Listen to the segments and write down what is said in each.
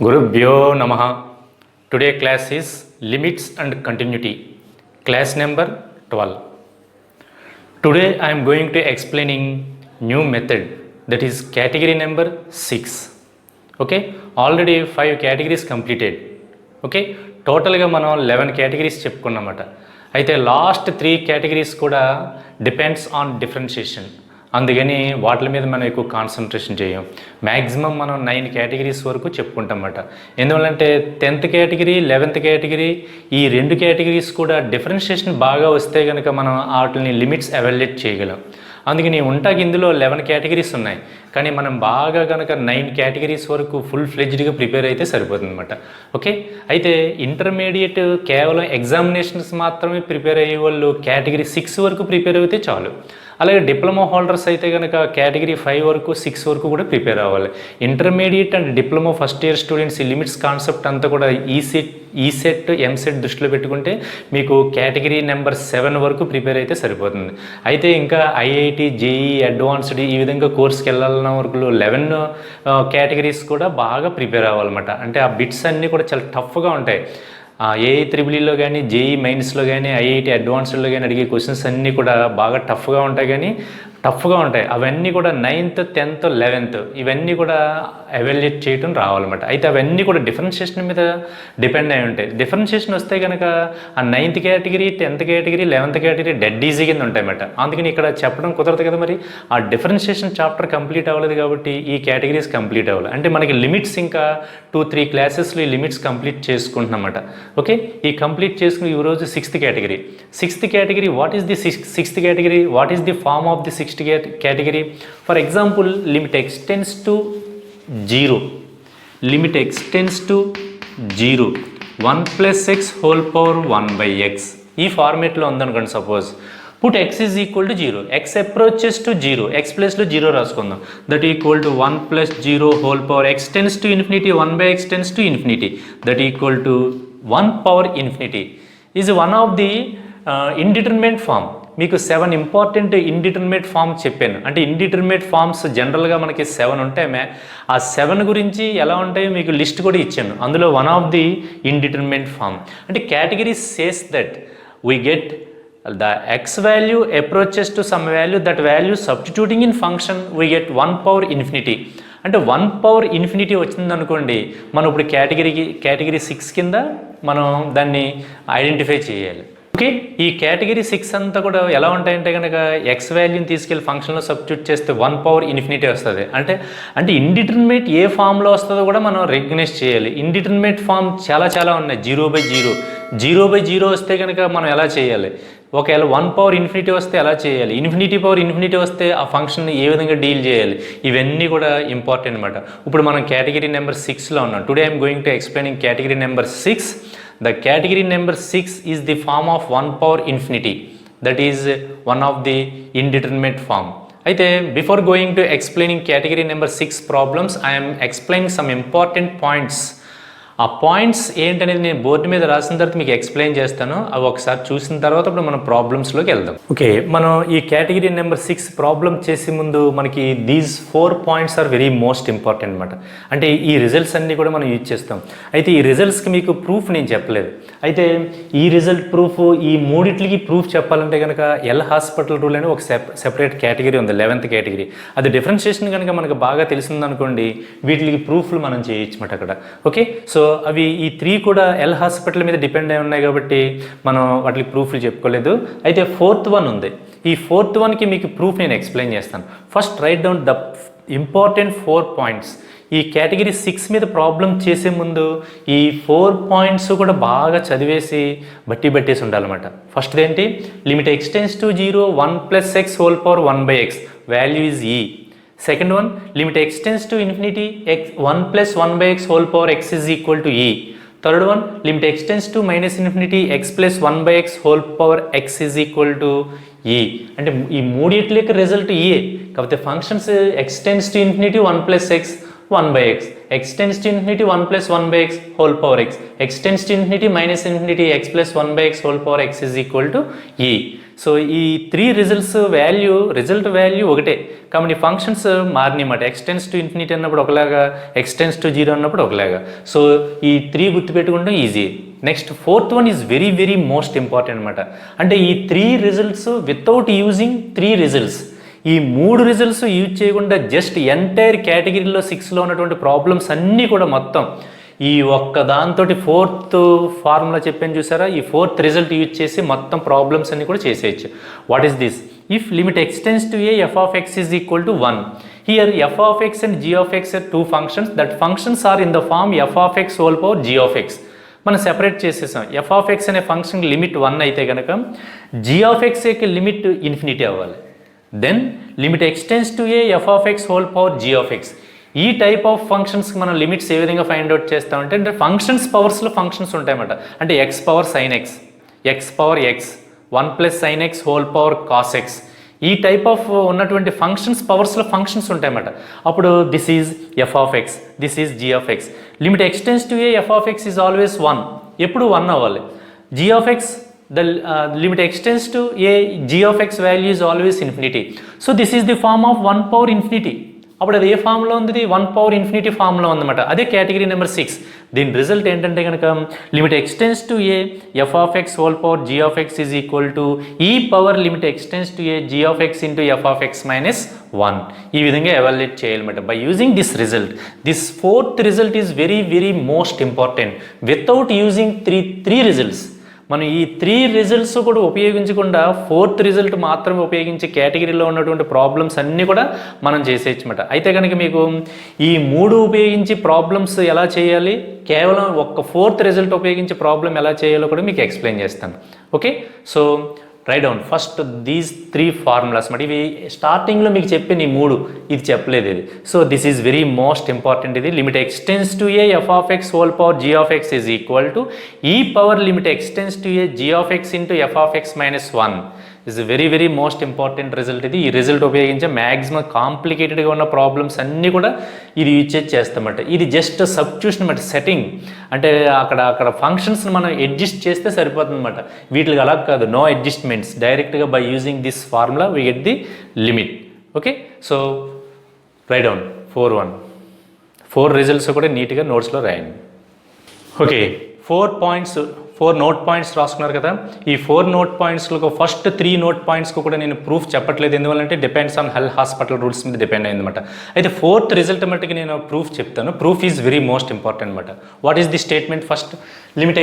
Gurubhyo Namaha. Today class is Limits and Continuity. Class number 12. Today I am going to explaining new method, that is category number 6. Okay, already 5 categories completed. Okay, టోటల్గా మనం 11 categories చెప్పుకున్నమాట. అయితే last 3 categories కూడా depends on differentiation. అందుకని వాటి మీద మనం ఎక్కువ concentration చేయం. మ్యాక్సిమం మనం 9 కేటగిరీస్ వరకు చెప్పుకుంటాం అన్నమాట. ఎందువల్లంటే 10th కేటగిరీ 11th కేటగిరీ ఈ 2 కేటగిరీస్ కూడా డిఫరెన్షియేషన్ బాగా వస్తే కనుక మనం వాటిని లిమిట్స్ ఎవాల్యుయేట్ చేయగలం. అందుకని ఉంటాకి ఇందులో 11 కేటగిరీస్ ఉన్నాయి, కానీ మనం బాగా కనుక 9 కేటగిరీస్ వరకు ఫుల్ ఫ్లెడ్జ్డ్గా ప్రిపేర్ అయితే సరిపోతుంది అనమాట. ఓకే, అయితే ఇంటర్మీడియట్ కేవలం ఎగ్జామినేషన్స్ మాత్రమే ప్రిపేర్ అయ్యే వాళ్ళు కేటగిరీ 6 వరకు ప్రిపేర్ అయితే చాలు. అలాగే డిప్లొమా హోల్డర్స్ అయితే కనుక కేటగిరీ 5 వరకు 6 వరకు కూడా ప్రిపేర్ అవ్వాలి. Intermediate and diploma first year students ఈ లిమిట్స్ కాన్సెప్ట్ అంతా కూడా ఈసెట్ ఎంసెట్ దృష్టిలో పెట్టుకుంటే మీకు కేటగిరీ నెంబర్ 7 వరకు ప్రిపేర్ అయితే సరిపోతుంది. అయితే ఇంకా ఐఐటి, జేఈ, అడ్వాన్స్డ్ ఈ విధంగా కోర్స్కి వెళ్ళాలన్న వరకు 11 కేటగిరీస్ కూడా బాగా ప్రిపేర్ అవ్వాలన్నమాట. అంటే ఆ బిట్స్ అన్నీ కూడా చాలా టఫ్గా ఉంటాయి. ఏఐ త్రిబులీలో కానీ, జేఈ మెయిన్స్లో కానీ, ఐఐటి అడ్వాన్స్డ్లో కానీ అడిగే క్వశ్చన్స్ అన్నీ కూడా బాగా టఫ్గా ఉంటాయి. అవన్నీ కూడా 9th, 10th, 11th ఇవన్నీ కూడా ఎవాల్యుయేట్ చేయటం రావాలన్నమాట. అయితే అవన్నీ కూడా డిఫరెన్షియేషన్ మీద డిపెండ్ అయి ఉంటాయి. డిఫరెన్షియేషన్ వస్తే కనుక ఆ 9th category, 10th category, 11th category dead easy కింద ఉంటాయన్నమాట. అందుకని ఇక్కడ చెప్పడం కుదరదు కదా. మరి ఆ డిఫరెన్షియేషన్ చాప్టర్ కంప్లీట్ అవ్వలేదు కాబట్టి ఈ కేటగిరీస్ కంప్లీట్ అవ్వాలి. అంటే మనకి లిమిట్స్ ఇంకా 2-3 క్లాసెస్లో ఈ లిమిట్స్ కంప్లీట్ చేసుకుంటున్నమాట. ఓకే, ఈ కంప్లీట్ చేసుకుని ఈరోజు 6th category what is the 6th category, what is the form of the 6th category? For example, limit extends to 0. 1 plus x whole power 1 by x. ఈ ఫార్మేట్లో ఉందనుకోండి. Suppose put x is equal to 0, x approaches to 0, x ప్లస్లో 0 రాసుకుందాం. That equal to 1 plus 0 whole power x tends to infinity, 1 by x tends to infinity, that equal to 1 power infinity is one of the indeterminate form. మీకు 7 important indeterminate forms చెప్పాను. అంటే indeterminate forms జనరల్గా మనకి 7 ఉంటాయి. ఆ 7 గురించి ఎలా ఉంటాయో మీకు లిస్ట్ కూడా ఇచ్చాను. అందులో one of the indeterminate form అంటే category says that we get the x value approaches to some value, that value substituting in function we get 1 power infinity. అంటే 1 power infinity వచ్చింది అనుకోండి, మనం ఇప్పుడు కేటగిరీ 6 కింద మనం దాన్ని ఐడెంటిఫై చేయాలి. ఓకే, ఈ కేటగిరీ 6 అంతా కూడా ఎలా ఉంటాయంటే కనుక ఎక్స్ వాల్యూని తీసుకెళ్ళి ఫంక్షన్లో సబ్స్టిట్యూట్ చేస్తే 1 power infinity వస్తుంది. అంటే ఇండిటర్మినేట్ ఏ ఫామ్లో వస్తుందో కూడా మనం రికగ్నైజ్ చేయాలి. ఇండిటర్మినేట్ ఫామ్ చాలా ఉన్నాయి. 0/0 వస్తే కనుక మనం ఎలా చేయాలి, ఒకవేళ 1 power infinity వస్తే ఎలా చేయాలి, ఇన్ఫినిటీ పవర్ ఇన్ఫినిటీ వస్తే ఆ ఫంక్షన్ ఏ విధంగా డీల్ చేయాలి, ఇవన్నీ కూడా ఇంపార్టెంట్ అనమాట. ఇప్పుడు మనం కేటగిరీ నెంబర్ 6లో ఉన్నాం. Today I'm going to explaining category number 6. The category number 6 is the form of 1 power infinity. That is one of the indeterminate form. అయితే before going to explaining category number 6 problems, I am explaining some important points. ఆ points ఏంటనేది నేను board మీద రాసిన తర్వాత మీకు explain చేస్తాను. అవి ఒకసారి చూసిన తర్వాత ఇప్పుడు మనం ప్రాబ్లమ్స్లోకి వెళ్దాం. ఓకే, మనం ఈ కేటగిరీ నెంబర్ 6 ప్రాబ్లం చేసే ముందు మనకి these 4 points are very most important అనమాట. అంటే ఈ రిజల్ట్స్ అన్నీ కూడా మనం యూజ్ చేస్తాం. అయితే ఈ రిజల్ట్స్కి మీకు ప్రూఫ్ నేను చెప్పలేదు. అయితే ఈ రిజల్ట్ ప్రూఫ్, ఈ మూడిట్లకి ప్రూఫ్ చెప్పాలంటే కనుక ఎల్ హాస్పిటల్ రూల్ అని ఒక సెపరేట్ కేటగిరీ ఉంది, 11th కేటగిరీ. అది డిఫరెన్షియేషన్ కనుక మనకు బాగా తెలిసిందనుకోండి, వీటికి ప్రూఫ్లు మనం చేయొచ్చు అన్నమాట అక్కడ. ఓకే, సో అవి ఈ 3 కూడా ఎల్ హాస్పిటల్ మీద డిపెండ్ అయి ఉన్నాయి కాబట్టి మనం వాటికి ప్రూఫ్లు చెప్పుకోలేదు. అయితే 4th వన్ ఉంది. ఈ 4th వన్కి మీకు ప్రూఫ్ నేను ఎక్స్ప్లెయిన్ చేస్తాను. First right down the important 4 points. ఈ కేటగిరీ 6 మీద ప్రాబ్లం చేసే ముందు ఈ 4 పాయింట్స్ కూడా బాగా చదివేసి బట్టేసి ఉండాలన్నమాట. ఫస్ట్ ఏంటి, limit x tends to 0, 1 plus x whole power 1 by x, value is e. Second one, limit extends to infinity, 1 plus 1 by x whole power x is equal to e. Third one, limit extends to minus infinity, x plus 1 by x whole power x is equal to e. అంటే ఈ మూడిట్ల యొక్క result e. కాకపోతే functions extends to infinity 1 plus x, 1 by x, x tends to infinity 1 plus 1 by x whole power x, x tends to infinity minus infinity x plus 1 by x whole power x is equal to e. So ఈ 3 result value ఒకటే కాబట్టి functions మారినమాట. X tends to infinity అన్నప్పుడు ఒకలాగా, X tends to 0 అన్నప్పుడు ఒకలాగా. So ఈ 3 గుర్తుపెట్టుకుంటాం easy. Next fourth one is very very most important అనమాట. అంటే ఈ 3 రిజల్ట్స్ వితౌట్ యూజింగ్ 3 రిజల్ట్స్, ఈ 3 రిజల్ట్స్ యూజ్ చేయకుండా జస్ట్ ఎంటైర్ కేటగిరీలో 6లో ఉన్నటువంటి ప్రాబ్లమ్స్ అన్నీ కూడా మొత్తం ఈ ఒక్క దాంతో ఫోర్త్ ఫార్ములా చెప్పాను చూసారా, ఈ ఫోర్త్ రిజల్ట్ యూజ్ చేసి మొత్తం ప్రాబ్లమ్స్ అన్ని కూడా చేసేయచ్చు. What is this? If limit x tends to a f of x is equal to 1, here f of x and g of x are 2 functions, that functions are in the form f of x whole power g of x. మనం separate చేసేసాం. F of x అనే function limit 1 అయితే కనుక g of x యొక్క limit infinity అవ్వాలి. Then limit x tends to a f of x whole power g of x. ఈ type of ఫంక్షన్స్కి మనం లిమిట్స్ ఏ విధంగా ఫైండ్ అవుట్ చేస్తామంటే, అంటే ఫంక్షన్స్ పవర్స్లో ఫంక్షన్స్ ఉంటాయన్నమాట. అంటే x power sign x, x power x, 1 plus sin x whole power cos x, ఈ టైప్ ఆఫ్ ఉన్నటువంటి ఫంక్షన్స్ పవర్స్లో ఫంక్షన్స్ ఉంటాయన్నమాట. అప్పుడు this is f of x, this is g of x. Limit x tends to a f of x is always 1, ఎప్పుడు 1 అవ్వాలి. G of x, the limit extends to a g of x value is always infinity. So this is the form of 1 power infinity. అప్పుడు అది ఏ ఫామ్లో ఉంది? 1 power infinity ఫామ్లో ఉందన్నమాట. అదే category number 6. దీని రిజల్ట్ ఏంటంటే కనుక limit x tends to a f of x whole power g of x is equal to e power limit x tends to a g of x into f of x minus 1. ఈ విధంగా evaluate చేయాలన్నమాట by using this result. This fourth result is very very most important. Without using three results, మనం ఈ 3 results కూడా ఉపయోగించకుండా fourth result మాత్రమే ఉపయోగించి కేటగిరీలో ఉన్నటువంటి ప్రాబ్లమ్స్ అన్నీ కూడా మనం చేసేయచ్చమాట. అయితే కనుక మీకు ఈ 3 ఉపయోగించి ప్రాబ్లమ్స్ ఎలా చేయాలి, కేవలం ఒక్క ఫోర్త్ రిజల్ట్ ఉపయోగించి ప్రాబ్లం ఎలా చేయాలో కూడా మీకు ఎక్స్ప్లెయిన్ చేస్తాను. Okay, so right down first these 3 formulas మాట. ఇవి స్టార్టింగ్లో మీకు చెప్పిన ఈ 3, ఇది చెప్పలేదు ఇది. So this is very most important. ఇది limit x tends to a f of x whole power g of x is equal to e power limit x tends to a g of x into f of x minus 1 is very very most important result ఇది. ఈ result ఉపయోగించే maximum కాంప్లికేటెడ్గా ఉన్న problems అన్నీ కూడా ఇది use చేస్తామట. ఇది just substitution అన్నమాట, setting. అంటే అక్కడ ఫంక్షన్స్ని మనం అడ్జస్ట్ చేస్తే సరిపోతుంది అనమాట. వీటికి అలా కాదు, నో అడ్జస్ట్మెంట్స్, డైరెక్ట్గా by using this formula we get the limit. Okay, so right down 4 results కూడా నీట్గా నోట్స్లో రాయండి. ఓకే, 4 నోట్ పాయింట్స్ రాసుకున్నారు కదా. ఈ 4 నోట్ పాయింట్స్లో ఫస్ట్ 3 నోట్ పాయింట్స్కి కూడా నేను ప్రూఫ్ చెప్పట్లేదు. ఎందువల్లంటే depends on health hospital rules మీద డిపెండ్ అయిందన్నమాట. అయితే ఫోర్త్ రిజల్ట్ మట్టుకి నేను ప్రూఫ్ చెప్తాను. Proof is very most important అనమాట. What is the statement? First limit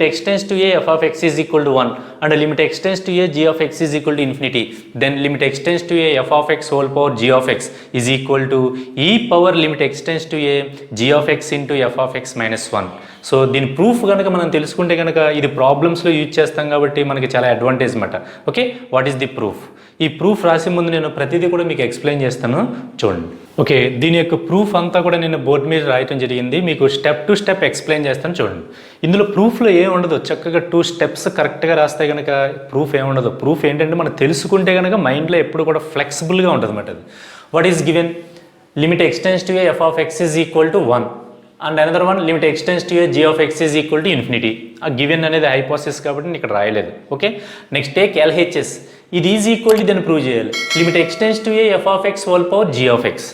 x tends to a f of x is equal to 1 and limit x tends to a g of x is equal to infinity, then limit x tends to a f of x whole power g of x is equal to e power limit x tends to a g of x into f of x minus 1. So దీని proof కనుక మనం తెలుసుకుంటే కనుక ఇది ప్రాబ్లమ్స్లో use చేస్తాం కాబట్టి మనకి చాలా అడ్వాంటేజ్ అనమాట. Okay, what is the proof? ఈ ప్రూఫ్ రాసే ముందు నేను ప్రతిదీ కూడా మీకు ఎక్స్ప్లెయిన్ చేస్తాను, చూడండి. ఓకే, దీని యొక్క ప్రూఫ్ అంతా కూడా నేను బోర్డు మీద రాయటం జరిగింది. మీకు స్టెప్ టు స్టెప్ ఎక్స్ప్లెయిన్ చేస్తాను, చూడండి. ఇందులో ప్రూఫ్లో ఏముండదు, చక్కగా 2 స్టెప్స్ కరెక్ట్గా రాస్తే కనుక ప్రూఫ్ ఏముండదు. ప్రూఫ్ ఏంటంటే మనం తెలుసుకుంటే కనుక మైండ్లో ఎప్పుడు కూడా ఫ్లెక్సిబుల్గా ఉంటుంది అన్నమాట. అది what is given? Limit x tends to a f of x is equal to 1 and another one limit x tends to a g of x is equal to infinity. ఆ గివెన్ అనేది హైపోథిసిస్ కాబట్టి నేను ఇక్కడ రాయలేదు. Okay, next take LHS. ఇది is equal to దాన్ని prove చేయాలి. Limit x tends to a f of x whole power g of x.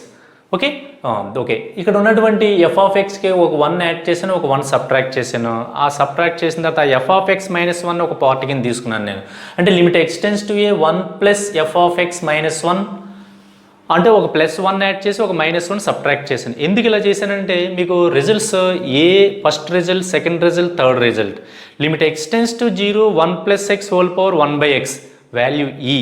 Okay, ఇక్కడ ఉన్నటువంటి ఎఫ్ ఆఫ్ ఎక్స్కి ఒక 1 యాడ్ చేశాను, ఒక 1 సబ్ట్రాక్ట్ చేశాను. ఆ సబ్ట్రాక్ట్ చేసిన తర్వాత ఎఫ్ ఆఫ్ ఎక్స్ మైనస్ 1 ఒక పార్ట్ కింద తీసుకున్నాను నేను. అంటే limit x tends to A 1 plus F of x minus 1 అంటే ఒక +1 యాడ్ చేసి ఒక -1 సబ్ట్రాక్ట్ చేశాను. ఎందుకు ఇలా చేశానంటే మీకు results first result, second result, third result. Limit x tends to 0 1 plus x whole power 1/x value ఈ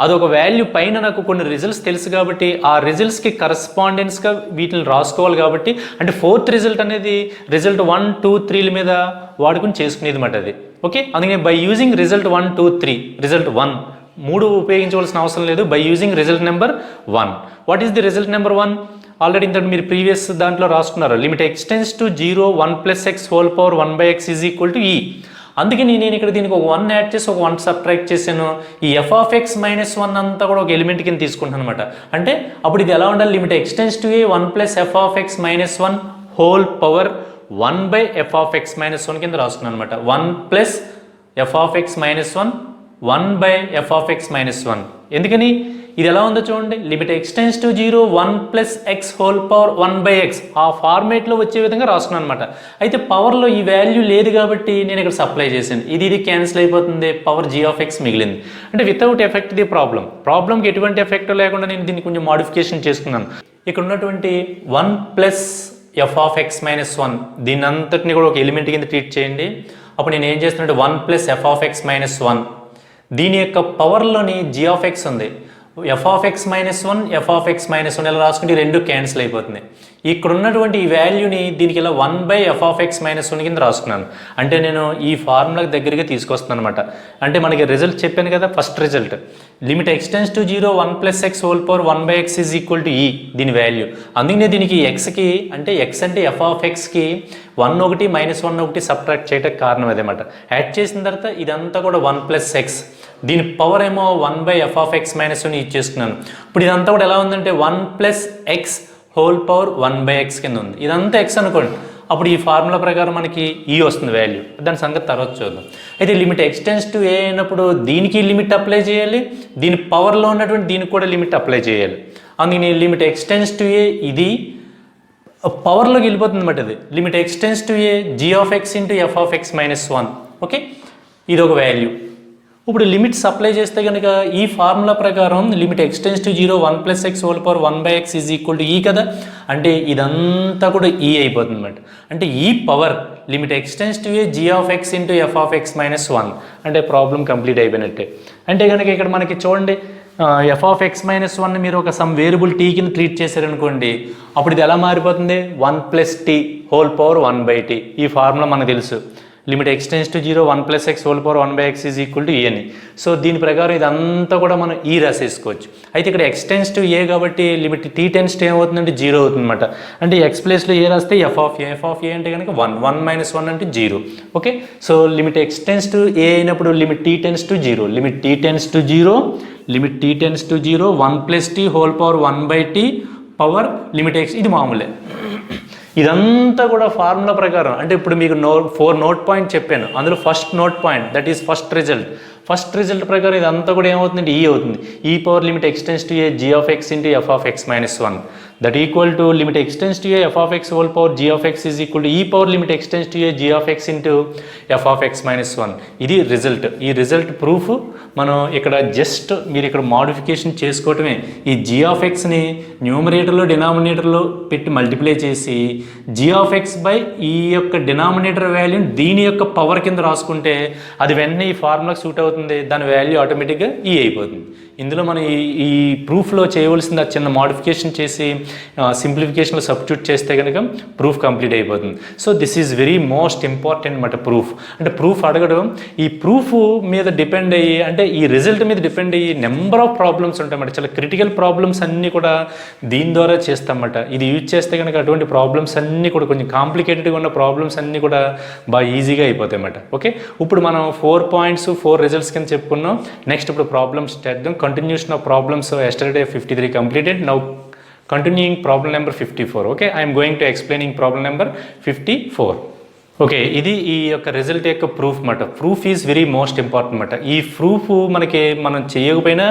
అదొక వాల్యూ పైన నాకు కొన్ని రిజల్ట్స్ తెలుసు కాబట్టి ఆ రిజల్ట్స్కి కరస్పాండెన్స్గా వీటిని రాసుకోవాలి కాబట్టి, అంటే ఫోర్త్ రిజల్ట్ అనేది రిజల్ట్ 1 2 3ల మీద వాడుకుని చేసుకునేది మాట అది. ఓకే, అందుకని బై యూజింగ్ రిజల్ట్ 1 2 3 రిజల్ట్ 1 3 ఉపయోగించవలసిన అవసరం లేదు. By using result number 1. What is the result number 1? Already ఇంత మీరు ప్రీవియస్ దాంట్లో రాసుకున్నారు. Limit x tends to 0 1 plus x whole power 1/x is equal to ఈ. అందుకని నేను ఇక్కడ దీనికి ఒక 1 యాడ్ చేసి ఒక 1 సబ్ట్రాక్ట్ చేశాను. ఈ ఎఫ్ ఆఫ్ ఎక్స్ మైనస్ 1 అంతా కూడా ఒక ఎలిమెంట్ కింద తీసుకుంటాను అనమాట. అంటే అప్పుడు ఇది ఎలా ఉండాలి, limit x tends to A 1 plus F of x minus 1 whole power 1 by F of x minus 1 కింద రాసుకున్నాను అనమాట. 1 plus F of x minus 1 1 by F of x minus 1. ఎందుకని ఇది ఎలా ఉందో చూడండి, limit x tends to 0 1 plus x whole power 1 by X ఆ ఫార్మేట్లో వచ్చే విధంగా రాసుకున్నాను అనమాట. అయితే పవర్లో ఈ వాల్యూ లేదు కాబట్టి నేను ఇక్కడ సప్లై చేశాను. ఇది క్యాన్సిల్ అయిపోతుంది, పవర్ జీ ఆఫ్ ఎక్స్ మిగిలింది. అంటే వితౌట్ ఎఫెక్ట్ ది ప్రాబ్లంకి ఎటువంటి ఎఫెక్ట్ లేకుండా నేను దీన్ని కొంచెం మాడిఫికేషన్ చేసుకున్నాను. ఇక్కడ ఉన్నటువంటి 1 plus F of x minus 1 దీని అంతటిని కూడా ఒక ఎలిమెంట్ కింద ట్రీట్ చేయండి. అప్పుడు నేను ఏం చేస్తున్నట్టు 1 plus F of x minus 1 దీని యొక్క పవర్లోని జీ ఆఫ్ ఎక్స్ ఉంది. F of x minus 1 F of x minus 1 ఇలా రాసుకుంటే రెండు క్యాన్సిల్ అయిపోతుంది. ఇక్కడ ఉన్నటువంటి ఈ వాల్యూని దీనికి ఇలా 1 by F of x minus 1 కింద రాసుకున్నాను. అంటే నేను ఈ ఫార్ములాకి దగ్గరగా తీసుకొస్తున్నాను అనమాట. అంటే మనకి రిజల్ట్ చెప్పాను కదా, first result limit x tends to 0 1 plus x whole power 1 by x is equal to ఈ దీని వాల్యూ. అందుకనే దీనికి ఎక్స్కి అంటే ఎక్స్ అంటే ఎఫ్ ఆఫ్ ఎక్స్కి 1 ఒకటి మైనస్ 1 ఒకటి సబ్ట్రాక్ట్ చేయడానికి కారణం అదేమాట. యాడ్ చేసిన తర్వాత ఇదంతా కూడా 1 ప్లస్ ఎక్స్ దీని పవర్ ఏమో 1 by F of x minus 1 use చేసుకున్నాను. ఇప్పుడు ఇదంతా కూడా ఎలా ఉందంటే 1 plus x whole power 1 by X కింద ఉంది. ఇదంతా ఎక్స్ అనుకోండి. అప్పుడు ఈ ఫార్ములా ప్రకారం మనకి ఈ వస్తుంది వాల్యూ. దాని సంగతి తర్వాత చూద్దాం. అయితే లిమిట్ ఎక్స్టెన్స్ టు ఏ అయినప్పుడు దీనికి లిమిట్ అప్లై చేయాలి, దీని పవర్లో ఉన్నటువంటి దీనికి కూడా లిమిట్ అప్లై చేయాలి. అందుకని లిమిట్ ఎక్స్టెన్స్ టు ఏ ఇది పవర్లోకి వెళ్ళిపోతుంది అన్నమాట. ఇది limit x tends to a g of x into f of x minus 1. Okay, ఇది ఒక వాల్యూ. ఇప్పుడు లిమిట్స్ అప్లై చేస్తే కనుక ఈ ఫార్ములా ప్రకారం limit x tends to 0 1 plus x whole power 1 by x is equal to ఈ కదా. అంటే ఇదంతా కూడా ఈ అయిపోతుంది అన్నమాట. అంటే ఈ power limit x tends to a g of x into f of x minus 1 అంటే ప్రాబ్లం కంప్లీట్ అయిపోయినట్టే. అంటే కనుక ఇక్కడ మనకి చూడండి ఎఫ్ ఆఫ్ ఎక్స్ మైనస్ 1 మీరు ఒక సమ్ వేరియబుల్ టీ కింద ట్రీట్ చేశారనుకోండి, అప్పుడు ఇది ఎలా మారిపోతుంది 1 plus t whole power 1 by t. ఈ ఫార్ములా మనకు తెలుసు, limit x tends to 0 1 plus x whole power 1 by x is equal to e అని. సో దీని ప్రకారం ఇదంతా కూడా మనం ఈ రాసేసుకోవచ్చు. అయితే ఇక్కడ ఎక్స్టెన్స్ టు ఏ కాబట్టి లిమిట్ టీ టెన్స్ టు ఏమవుతుందంటే 0 అవుతుంది అనమాట. అంటే ఎక్స్ ప్లేస్లో ఏ రాస్తే ఎఫ్ ఆఫ్ ఏ అంటే కనుక 1 మైనస్ 1 అంటే 0. Okay, so limit x tends to a అయినప్పుడు limit t tends to 0 limit t tends to 0 1 plus t whole power 1 by t power limit x. ఇది మామూలే. ఇదంతా కూడా ఫార్ములా ప్రకారం. అంటే ఇప్పుడు మీకు 4 నోట్ పాయింట్ చెప్పాను, అందులో first note point that is first result ప్రకారం ఇదంతా కూడా ఏమవుతుందంటే ఈ అవుతుంది. E power limit x tends to a g of x into f of x minus 1 that equal to limit x tends to a f of x whole power g of x is equal to e power limit x tends to a g of x into f of x minus 1. ఇది result. ఈ result proof మనం ఇక్కడ just మీరు ఇక్కడ modification చేసుకోవటమే. ఈ G of ఎక్స్ని న్యూమరేటర్లో డినామినేటర్లో పెట్టి మల్టిప్లై చేసి జీ ఆఫ్ ఎక్స్ బై ఈ యొక్క డినామినేటర్ వాల్యూని దీని యొక్క పవర్ కింద రాసుకుంటే అది వెంటనే ఈ ఫార్ములాకి సూట్ అవుతుంది. దాని వాల్యూ ఆటోమేటిక్గా ఈ అయిపోతుంది. ఇందులో మనం ఈ ప్రూఫ్లో చేయవలసింది ఆ చిన్న మాడిఫికేషన్ చేసి సింప్లిఫికేషన్లో సబ్స్టిట్యూట్ చేస్తే కనుక ప్రూఫ్ కంప్లీట్ అయిపోతుంది. So this is very most important అన్నమాట ప్రూఫ్. అంటే ప్రూఫ్ అడగడం ఈ ప్రూఫ్ మీద డిపెండ్ అయ్యి అంటే ఈ రిజల్ట్ మీద డిపెండ్ అయ్యి నెంబర్ ఆఫ్ ప్రాబ్లమ్స్ ఉంటాయన్నమాట. చాలా క్రిటికల్ ప్రాబ్లమ్స్ అన్నీ కూడా దీని ద్వారా చేస్తామన్నమాట. ఇది యూజ్ చేస్తే కనుక అటువంటి ప్రాబ్లమ్స్ అన్నీ కూడా కొంచెం కాంప్లికేటెడ్గా ఉన్న ప్రాబ్లమ్స్ అన్నీ కూడా బాగా ఈజీగా అయిపోతాయి అన్నమాట. ఓకే, ఇప్పుడు మనం 4 పాయింట్స్ 4 రిజల్ట్స్ కింద చెప్పుకున్నాం. నెక్స్ట్ ఇప్పుడు ప్రాబ్లమ్స్ చేద్దాం. Continuation of problems yesterday 53 completed. Now continuing problem number 54. Okay, I'm going to explaining problem number 54. Okay, ఇది ఈ యొక్క రిజల్ట్ యొక్క ప్రూఫ్ అన్నమాట. Proof is very most important అన్నమాట. ఈ ప్రూఫ్ మనం చేయకపోయినా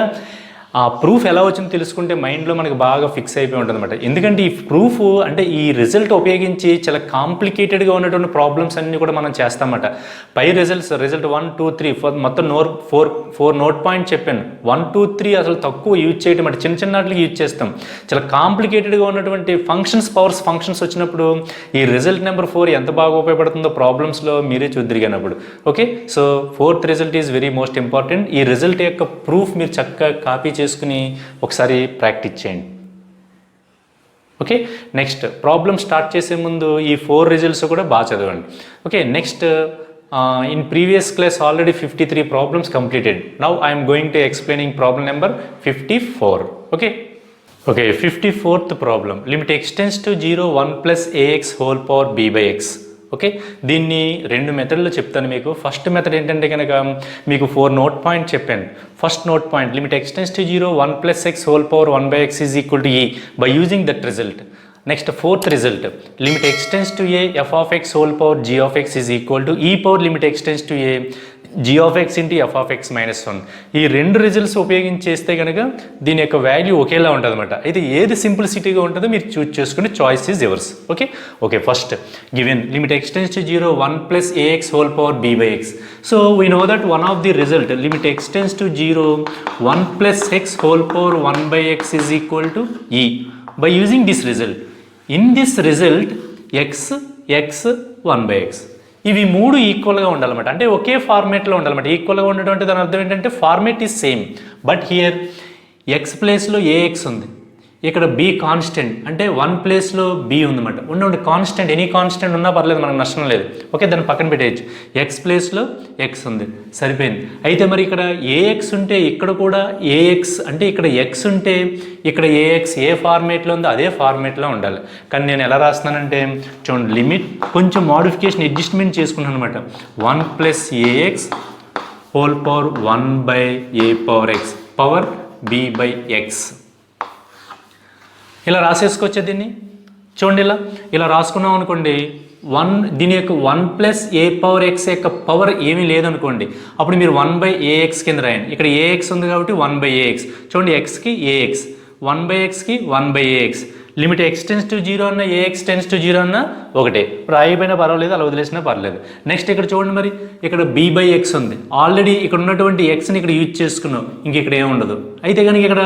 ఆ ప్రూఫ్ ఎలా వచ్చిందో తెలుసుకుంటే మైండ్లో మనకు బాగా ఫిక్స్ అయిపోయి ఉంటుంది అనమాట. ఎందుకంటే ఈ ప్రూఫ్ అంటే ఈ రిజల్ట్ ఉపయోగించి చాలా కాంప్లికేటెడ్గా ఉన్నటువంటి ప్రాబ్లమ్స్ అన్నీ కూడా మనం చేస్తామన్నమాట. పై రిజల్ట్ 1 2 3 మొత్తం 4 నోట్ పాయింట్ చెప్పాను. 1 2 3 అసలు తక్కువ యూజ్ చేయడం అంటే చిన్న వాటికి యూజ్ చేస్తాం. చాలా కాంప్లికేటెడ్గా ఉన్నటువంటి ఫంక్షన్స్ వచ్చినప్పుడు ఈ రిజల్ట్ నెంబర్ 4 ఎంత బాగా ఉపయోగపడుతుందో ప్రాబ్లమ్స్లో మీరే చూద్దరిగినప్పుడు. Okay, so 4th result is very most important. ఈ రిజల్ట్ యొక్క ప్రూఫ్ మీరు చక్కగా కాపీ చేసుకుని ఒకసారి ప్రాక్టీస్ చేయండి. ఓకే, నెక్స్ట్ ప్రాబ్లమ్ స్టార్ట్ చేసే ముందు ఈ 4 రిజల్ట్స్ కూడా బాగా చదవండి. Okay, next in previous class already 53 problems completed. Now I'm going to explaining problem number 54. Okay, 54th problem limit x tends to 0 1 plus ax whole power b by X. Okay, దీన్ని 2 మెథడ్లో చెప్తాను మీకు. ఫస్ట్ మెథడ్ ఏంటంటే కనుక మీకు 4 note point చెప్పాను. First note point limit x tends to 0 1 plus x whole power 1 by x is equal to e by using that result. Next, fourth result, limit x tends to a f of x whole power g of x is equal to e power limit x tends to a g of x into f of x minus 1. ఈ 2 results ఉపయోగించి చేస్తే కనుక దీని యొక్క value ఒకేలా ఉంటుంది అనమాట. అయితే ఏది సింప్లిసిటీగా ఉంటుందో మీరు చూస్ చేసుకుని choice is yours. Okay, first given limit x tends to 0 1 plus ax whole power b by x. So we know that one of the result limit x tends to 0 1 plus x whole power 1 by x is equal to e. By using this result, in this result x 1 by x ఇవి 3 ఈక్వల్గా ఉండాలన్నమాట. అంటే ఒకే ఫార్మేట్లో ఉండాలన్నమాట. ఈక్వల్గా ఉండడం అంటే దాని అర్థం ఏంటంటే format is same, but here X ప్లేస్లో ఏఎక్స్ ఉంది, ఇక్కడ బి కాన్స్టెంట్ అంటే 1 ప్లేస్లో బి ఉందన్నమాట. ఉండి కాన్స్టెంట్ ఎనీ కాన్స్టెంట్ ఉన్నా పర్లేదు, మనకు నష్టం లేదు. ఓకే, దాన్ని పక్కన పెట్టేయచ్చు. ఎక్స్ ప్లేస్లో ఎక్స్ ఉంది, సరిపోయింది. అయితే మరి ఇక్కడ ఏఎక్స్ ఉంటే ఇక్కడ కూడా ఏఎక్స్ అంటే ఇక్కడ ఎక్స్ ఉంటే ఇక్కడ ఏఎక్స్ ఏ ఫార్మేట్లో ఉందో అదే ఫార్మేట్లో ఉండాలి. కానీ నేను ఎలా రాస్తున్నానంటే చూడండి, లిమిట్ కొంచెం మోడిఫికేషన్ అడ్జస్ట్మెంట్ చేసుకున్నాను అనమాట. 1 plus ax whole power 1 by a power x power b by x. ఇలా రాసేసుకోవచ్చా దీన్ని? చూడండి, ఇలా రాసుకున్నాం అనుకోండి. దీని యొక్క 1 plus a power x యొక్క పవర్ ఏమీ లేదనుకోండి, అప్పుడు మీరు 1 by ax కింద రాయండి. ఇక్కడ ax ఉంది కాబట్టి 1 by ax. చూడండి, xకి ax, 1 by xకి 1 by ax. Limit x tends to 0 అన్న ax tends to 0 అన్న ఒకటే, రాయిపోయినా పర్వాలేదు, అలా వదిలేసినా పర్లేదు. నెక్స్ట్ ఇక్కడ చూడండి, మరి ఇక్కడ b by x ఉంది. ఆల్రెడీ ఇక్కడ ఉన్నటువంటి xని ఇక్కడ యూజ్ చేసుకున్నాం, ఇంక ఇక్కడ ఏముండదు. అయితే కనుక ఇక్కడ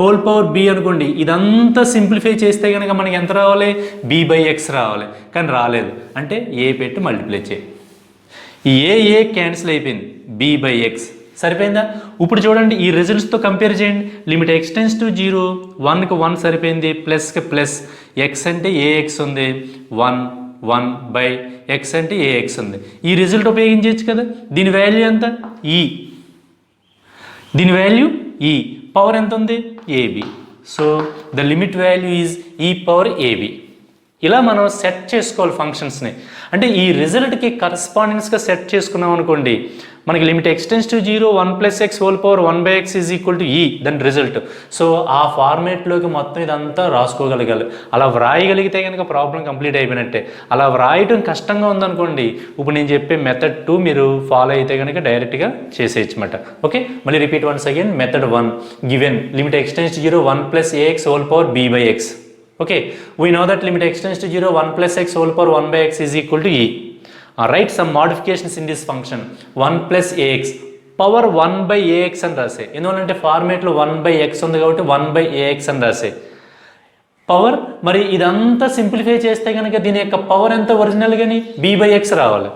హోల్ పవర్ b అనుకోండి, ఇదంతా సింప్లిఫై చేస్తే కనుక మనకి ఎంత రావాలి? b by x రావాలి. కానీ రాలేదు అంటే a పెట్టి మల్టిప్లై చేయి. ఈ ఏ క్యాన్సిల్ అయిపోయింది, b by x సరిపోయిందా? ఇప్పుడు చూడండి, ఈ రిజల్ట్స్తో కంపేర్ చేయండి. లిమిట్ x tends to 0 1కి 1 సరిపోయింది, ప్లస్కి ప్లస్, ఎక్స్ అంటే ఏఎక్స్ ఉంది, 1 బై ఎక్స్ అంటే ఏఎక్స్ ఉంది. ఈ రిజల్ట్ ఉపయోగించవచ్చు కదా. దీని వాల్యూ ఎంత? ఈ. దీని వాల్యూ ఈ. పవర్ ఎంత ఉంది? A b. So the limit value is e power a b. ఇలా మనం సెట్ చేసుకోవాలి ఫంక్షన్స్ని. అంటే ఈ రిజల్ట్కి కరస్పాండెన్స్గా సెట్ చేసుకున్నాం అనుకోండి, మనకి limit x tends to 0 1 plus x whole power 1 by x is equal to e, దాని రిజల్ట్. సో ఆ ఫార్మేట్లోకి మొత్తం ఇదంతా రాసుకోగలగాలి. అలా వ్రాయగలిగితే కనుక ప్రాబ్లం కంప్లీట్ అయిపోయినట్టే. అలా వ్రాయటం కష్టంగా ఉందనుకోండి, ఇప్పుడు నేను చెప్పే మెథడ్ 2 మీరు ఫాలో అయితే కనుక డైరెక్ట్గా చేసేయచ్చు అన్నమాట. ఓకే, మళ్ళీ repeat once again. Method 1 given limit x tends to 0 1 plus ax whole power b by x. Okay, we know that limit x tends to 0 1 plus x whole power 1 by x is equal to e. Write some modifications in this function. 1 plus ax power 1 by ax అని రాసే. ఎందుకంటే ఫార్మేట్లో 1 by x ఉంది కాబట్టి 1 by ax అని రాసే. Power మరి ఇదంతా simplify చేస్తే కనుక దీని యొక్క పవర్ ఎంత ఒరిజినల్ కానీ b by x రావాలి.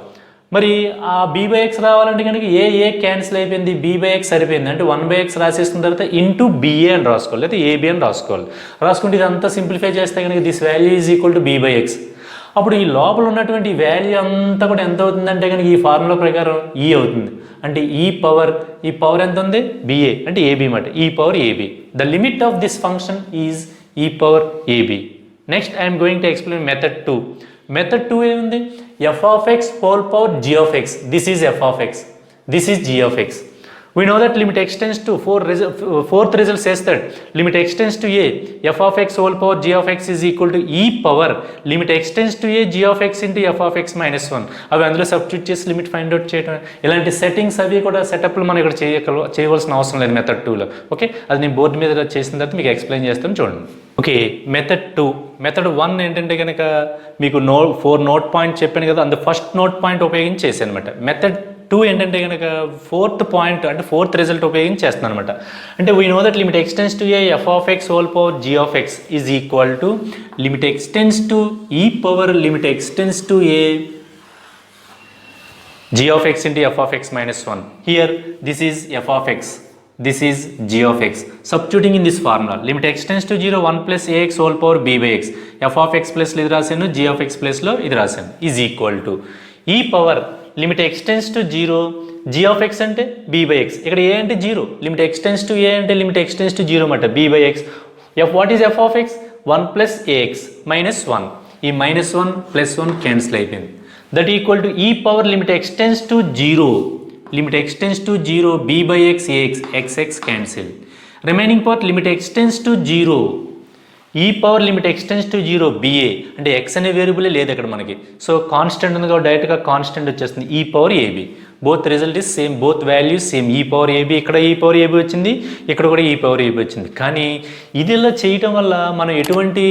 మరి ఆ b by x రావాలంటే కనుక ఏ క్యాన్సిల్ అయిపోయింది, b by x సరిపోయింది. అంటే 1 by x రాసేసుకున్న తర్వాత ఇంటూ BA అని రాసుకోవాలి, లేదా AB అని రాసుకోవాలి. రాసుకుంటే ఇదంతా సింప్లిఫై చేస్తే కనుక this value is equal to b by x. అప్పుడు ఈ లోపల ఉన్నటువంటి వాల్యూ అంతా కూడా ఎంత అవుతుందంటే కనుక ఈ ఫార్ములా ప్రకారం ఈ అవుతుంది. అంటే ఈ పవర్ ఎంత ఉంది? BA అంటే AB మాట, ఈ power AB. The limit of this function is e power AB. Next I'm going to explain method 2. Method 2 ఏముంది? f of x whole power g of x. This is f of x, this is g of x. We know that limit x tends to fourth result says that limit x tends to a f of x whole power g of x is equal to e power limit x tends to a g of x into f of x minus 1. అవి అందులో substitute చేసి limit find out చేయడం. ఇలాంటి settings అవి కూడా సెటప్లు మనం ఇక్కడ చేయవలసిన అవసరం లేదు మెథడ్ 2లో. ఓకే, అది నేను బోర్డు మీద చేసిన తర్వాత మీకు ఎక్స్ప్లెయిన్ చేస్తాను చూడండి. Okay, method 2. మెథడ్ 1 ఏంటంటే కనుక మీకు 4 నోట్ పాయింట్ చెప్పాను కదా, అందులో ఫస్ట్ నోట్ పాయింట్ ఉపయోగించి చేశాను అనమాట. మెథడ్ 2 ఏంటంటే కనుక 4th పాయింట్ అంటే 4th రిజల్ట్ ఉపయోగించి చేస్తున్నాను అనమాట. అంటే we know that limit x tends to a f of x whole power g of x is equal to limit x tends to e power limit x tends to a g of x into f of x minus 1. Here this is f of x, this is g of x. Substituting in this formula, limit x tends to 0 1 plus ax whole power b by x. f of x plus లో ఇది రాశాను, g of x plus లో ఇది రాశాను, is equal to e power limit x tends to 0 g of x అంటే b by x. ఇక్కడ a అంటే 0, limit x tends to a అంటే లిమిట్ x tends to 0 మాట, b by x. What is f of x? 1 plus ax minus 1. ఈ minus 1 plus 1 cancel అయిపోయింది. That equal to e power limit x tends to 0, limit x tends to 0 b by x ax, xx cancel. Remaining part limit x tends to 0 ఈ power limit x tends to 0 ba, అంటే x అనే వేరియబులే లేదు అక్కడ మనకి. So constant ఉంది కాబట్టి డైరెక్ట్గా కాన్స్టెంట్ వచ్చేస్తుంది ఈ power ab. Both result is same, both values same. ఈ పవర్ ab, ఇక్కడ ఈ పవర్ ab వచ్చింది, ఇక్కడ కూడా ఈ పవర్ ab వచ్చింది. కానీ ఇది ఇలా చేయటం వల్ల మనం ఎటువంటి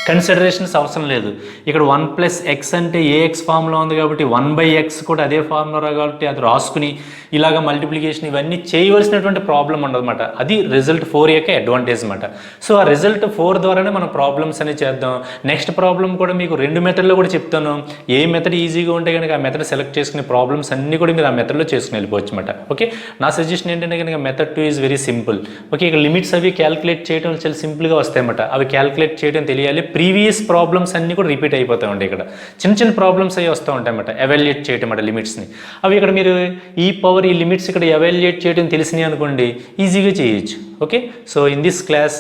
కన్సిడరేషన్స్ అవసరం లేదు. ఇక్కడ 1+x అంటే ఏఎక్స్ ఫామ్లో ఉంది కాబట్టి 1/x కూడా అదే ఫామ్లో కాబట్టి అది రాసుకుని ఇలాగ మల్టిప్లికేషన్ ఇవన్నీ చేయవలసినటువంటి ప్రాబ్లం ఉండదన్నమాట. అది రిజల్ట్ 4 యొక్క అడ్వాంటేజ్ అనమాట. సో ఆ రిజల్ట్ 4 ద్వారానే మనం ప్రాబ్లమ్స్ అనేవి చేద్దాం. నెక్స్ట్ ప్రాబ్లం కూడా మీకు 2 మెథడ్లో కూడా చెప్తాను. ఏ మెథడ్ ఈజీగా ఉంటే కనుక ఆ మెథడ్ సెలెక్ట్ చేసుకునే ప్రాబ్లమ్స్ అన్నీ కూడా మీరు ఆ మెథడ్లో చేసుకుని వెళ్ళిపోవచ్చు అనమాట. ఓకే, నా సజెషన్ ఏంటంటే కనుక method 2 is very simple. Okay, ఇక్కడ లిమిట్స్ అవి క్యాలిక్యులేట్ చేయడం చాలా సింపుల్గా వస్తాయి అన్నమాట. అవి క్యాలిక్యులేట్ చేయడం తెలియాలి. ప్రీవియస్ ప్రాబ్లమ్స్ అన్నీ కూడా రిపీట్ అయిపోతాయి ఉంటాయి. ఇక్కడ చిన్న చిన్న ప్రాబ్లమ్స్ అవి వస్తూ ఉంటాయి అన్నమాట. ఎవాల్యుయేట్ చేయడం అన్నమాట లిమిట్స్ని. అవి ఇక్కడ మీరు ఈ పవర్ ఈ లిమిట్స్ ఇక్కడ ఎవాల్యుయేట్ చేయడం తెలిసినాయి అనుకోండి, ఈజీగా చేయొచ్చు. Okay, so in this class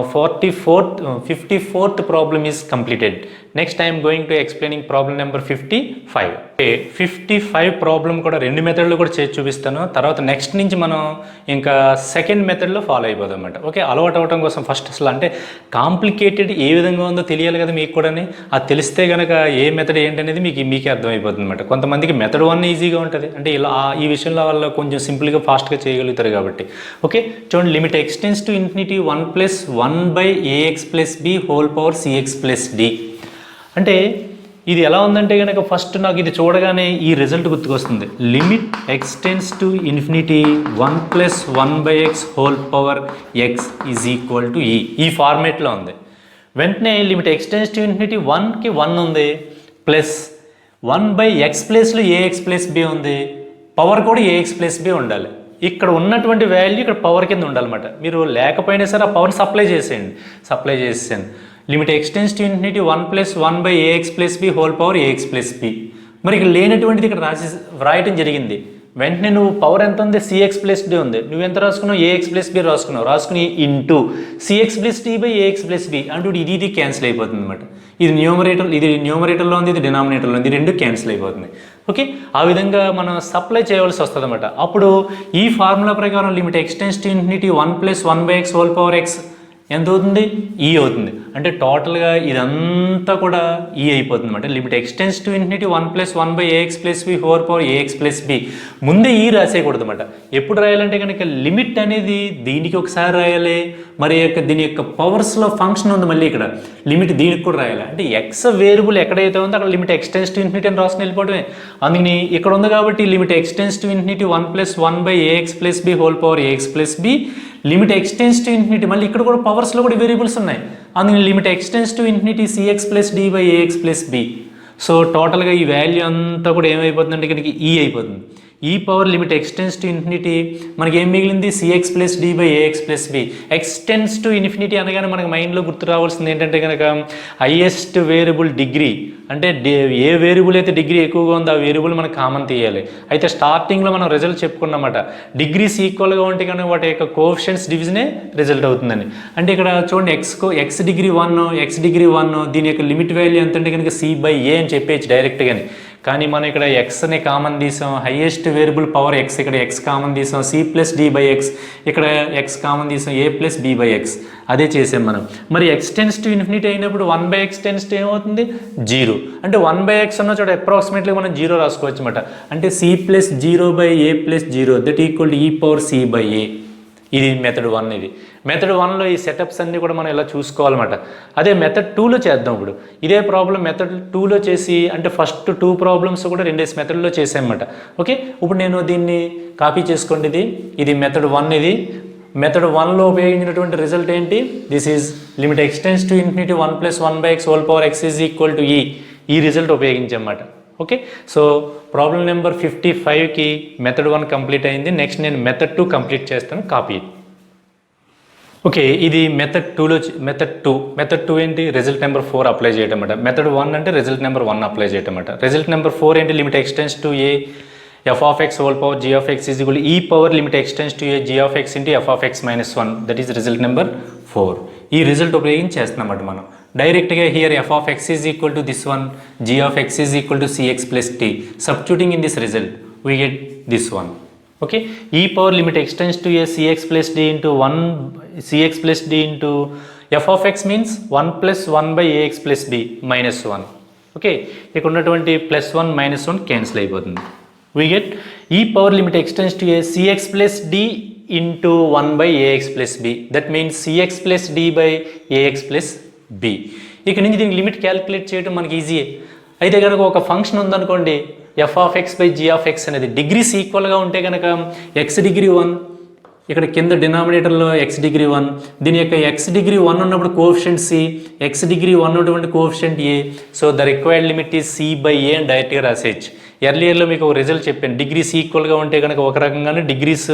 54th problem is completed. Next I am going to explaining problem number 55. Okay, 55 problem కూడా 2 మెథడ్లో కూడా చేసి చూపిస్తాను. తర్వాత నెక్స్ట్ నుంచి మనం ఇంకా సెకండ్ మెథడ్లో ఫాలో అయిపోదాం అన్నమాట. ఓకే, అలవాటు అవడం కోసం ఫస్ట్ అసలు అంటే కాంప్లికేటెడ్ ఏ విధంగా ఉందో తెలియాలి కదా మీకు కూడా. అది తెలిస్తే కనుక ఏ మెథడ్ ఏంటనేది మీకే అర్థమైపోతుంది అనమాట. కొంతమందికి మెథడ్ 1 ఈజీగా ఉంటుంది, అంటే ఇలా ఈ విషయంలో వాళ్ళు కొంచెం సింపుల్గా ఫాస్ట్గా చేయగలుగుతారు కాబట్టి. ఓకే, చూడండి, limit x tends to infinity 1+1/ax + b whole power cx + d. అంటే ఇది ఎలా ఉందంటే కనుక ఫస్ట్ నాకు ఇది చూడగానే ఈ రిజల్ట్ గుర్తుకొస్తుంది. Limit x tends to infinity 1+1/x whole power x is equal to ఈ ఫార్మేట్లో ఉంది. వెంటనే లిమిట్ ఎక్స్టెన్స్ టు ఇన్ఫినిటీ 1కి 1 ఉంది, ప్లస్ 1/x ప్లేస్లో ax + b ఉంది, పవర్ కూడా ax + b ఉండాలి. ఇక్కడ ఉన్నటువంటి వాల్యూ ఇక్కడ పవర్ కింద ఉండాలన్నమాట. మీరు లేకపోయినా సరే ఆ పవర్ సప్లై చేసేసాను. Limit x tends to infinity 1+1/ax + b whole power ax + b. మరి ఇక్కడ లేనటువంటిది ఇక్కడ వ్రాయటం జరిగింది. వెంటనే నువ్వు పవర్ ఎంత ఉంది, cx + d ఉంది. నువ్వు ఎంత రాసుకున్నావు, ax + b రాసుకుని ఇంటూ cx + d/ax + b అంటూ ఇది క్యాన్సిల్ అయిపోతుంది అనమాట. ఇది న్యూమరేటర్లో ఉంది, ఇది డినామినేటర్లో ఉంది, ఇది రెండు క్యాన్సిల్ అయిపోతుంది. ఓకే, ఆ విధంగా మనం సప్లై చేయవలసి వస్తుంది అనమాట. అప్పుడు ఈ ఫార్ములా ప్రకారం limit x tends to infinity 1+1/x whole power x ఎంత అవుతుంది, ఈ అవుతుంది. అంటే టోటల్గా ఇదంతా కూడా ఈ అయిపోతుంది అనమాట. Limit x tends to infinity 1+1/ax + b whole power ax + b. ముందే ఈ రాసేయకూడదు అనమాట. ఎప్పుడు రాయాలంటే కనుక లిమిట్ అనేది దీనికి ఒకసారి రాయాలి, మరి దీని యొక్క పవర్స్లో ఫంక్షన్ ఉంది, మళ్ళీ ఇక్కడ లిమిట్ దీనికి కూడా రాయాలి. అంటే ఎక్స్ వేరియబుల్ ఎక్కడైతే ఉందో అక్కడ లిమిట్ ఎక్స్టెన్స్ టు ఇన్ఫినిటీ అని రాసుకుని వెళ్ళిపోవడమే. అందుకని ఇక్కడ ఉంది కాబట్టి limit x tends to infinity 1+1/ax + b whole power ax + b, limit x tends to infinity, మళ్ళీ ఇక్కడ కూడా పవర్స్లో కూడా వేరియబుల్స్ ఉన్నాయి. అందుకని limit x tends to infinity cx + d/ax + b. So టోటల్గా ఈ వాల్యూ అంతా కూడా ఏమైపోతుందంటే ఇక్కడికి ఈ అయిపోతుంది. ఈ power limit x tends to infinity మనకి ఏం మిగిలింది, cx + d/ax + b. ఎక్స్టెన్స్ to infinity అనగానే మనకు మైండ్లో గుర్తు రావాల్సింది ఏంటంటే కనుక హైయెస్ట్ వేరియబుల్ డిగ్రీ. అంటే ఏ వేరియబుల్ అయితే డిగ్రీ ఎక్కువగా ఉందో ఆ వేరియబుల్ మనకు కామన్ తీయాలి. అయితే స్టార్టింగ్లో మనం రిజల్ట్ చెప్పుకున్నమాట, డిగ్రీస్ ఈక్వల్గా ఉంటే కనుక వాటి యొక్క కోఎఫిషియెంట్స్ డివిజనే రిజల్ట్ అవుతుందని. అంటే ఇక్కడ చూడండి, ఎక్స్ డిగ్రీ 1, దీని యొక్క లిమిట్ వాల్యూ ఎంత అంటే కనుక c/a అని చెప్పేసి డైరెక్ట్గానే. కానీ మనం ఇక్కడ ఎక్స్ని కామన్ తీసాం, హైయెస్ట్ వేరియబుల్ పవర్ ఎక్స్, ఇక్కడ ఎక్స్ కామన్ తీసాం, c + d/x, ఇక్కడ ఎక్స్ కామన్ తీసాం, a + b/x. అదే చేసాం మనం. మరి ఎక్స్టెన్స్ టు ఇన్ఫినిటీ అయినప్పుడు 1/x టెన్స్ టు ఏమవుతుంది, 0. అంటే 1/x ఉన్న చోట అప్రాక్సిమేట్లీ మనం 0 రాసుకోవచ్చు అనమాట. అంటే c + 0/a + 0 that equal to e power c/a. ఇది మెథడ్ 1. ఇది మెథడ్ 1లో ఈ సెటప్స్ అన్నీ కూడా మనం ఇలా చూసుకోవాలన్నమాట. అదే మెథడ్ 2లో చేద్దాం. ఇప్పుడు ఇదే ప్రాబ్లం మెథడ్ 2లో చేసి, అంటే ఫస్ట్ 2 ప్రాబ్లమ్స్ కూడా 2 మెథడ్లో చేసామన్నమాట. ఓకే, ఇప్పుడు నేను దీన్ని కాపీ చేసుకోండి. ఇది మెథడ్ 1. ఇది మెథడ్ 1లో ఉపయోగించినటువంటి రిజల్ట్ ఏంటి, this is limit x tends to infinity 1+1/x whole power x is equal to e result ఉపయోగించన్నమాట. ఓకే, సో ప్రాబ్లం నెంబర్ 55కి మెథడ్ 1 కంప్లీట్ అయింది. నెక్స్ట్ నేను మెథడ్ 2 కంప్లీట్ చేస్తాను. కాపీ. ఓకే, ఇది మెథడ్ 2 ఏంటి, రిజల్ట్ నెంబర్ 4 అప్లై చేయడం అన్నమాట. మెథడ్ 1 అంటే రిజల్ట్ నెంబర్ 1 అప్లై చేయడం అన్నమాట. రిజల్ట్ నెంబర్ 4 ఏంటి, limit x tends to a f(x) whole power g(x) is equal e power limit x tends to a g(x) into f(x - 1). That is result number 4. ఈ రిజల్ట్ ఉపయోగించి చేస్తున్నాం అన్నమాట మనం. డైరెక్ట్గా here f of x is equal to this one, g of x is equal to c x plus t. Substituting in this result we get this one. Okay, e power limit x tends to a c x plus d into 1 c x plus d into f of x means 1 plus 1 by a x plus b minus 1. Okay, ఇక్కడ ఉన్నటువంటి plus 1 minus 1 cancel అయిపోతుంది. We get e power limit x tends to a c x plus d into 1 by a x plus b, that means c x plus d by a x plus b. ఇక్కడ నుంచి దీనికి limit calculate చేయడం మనకి ఈజీయే. అయితే కనుక ఒక ఫంక్షన్ ఉందనుకోండి, f of x by g of x అనేది డిగ్రీస్ ఈక్వల్గా ఉంటే కనుక ఎక్స్ డిగ్రీ 1, ఇక్కడ కింద డినామినేటర్లో ఎక్స్ డిగ్రీ 1, దీని యొక్క ఎక్స్ డిగ్రీ 1 ఉన్నప్పుడు కోఎఫిషియంట్ సి, ఎక్స్ డిగ్రీ 1 ఉన్నటువంటి coefficient a. So the required limit is c by a అని డైరెక్ట్గా రాసేయచ్చు. ఎర్లియర్లో మీకు ఒక రిజల్ట్ చెప్పాను, డిగ్రీస్ ఈక్వల్గా ఉంటే కనుక ఒక రకంగానే, డిగ్రీస్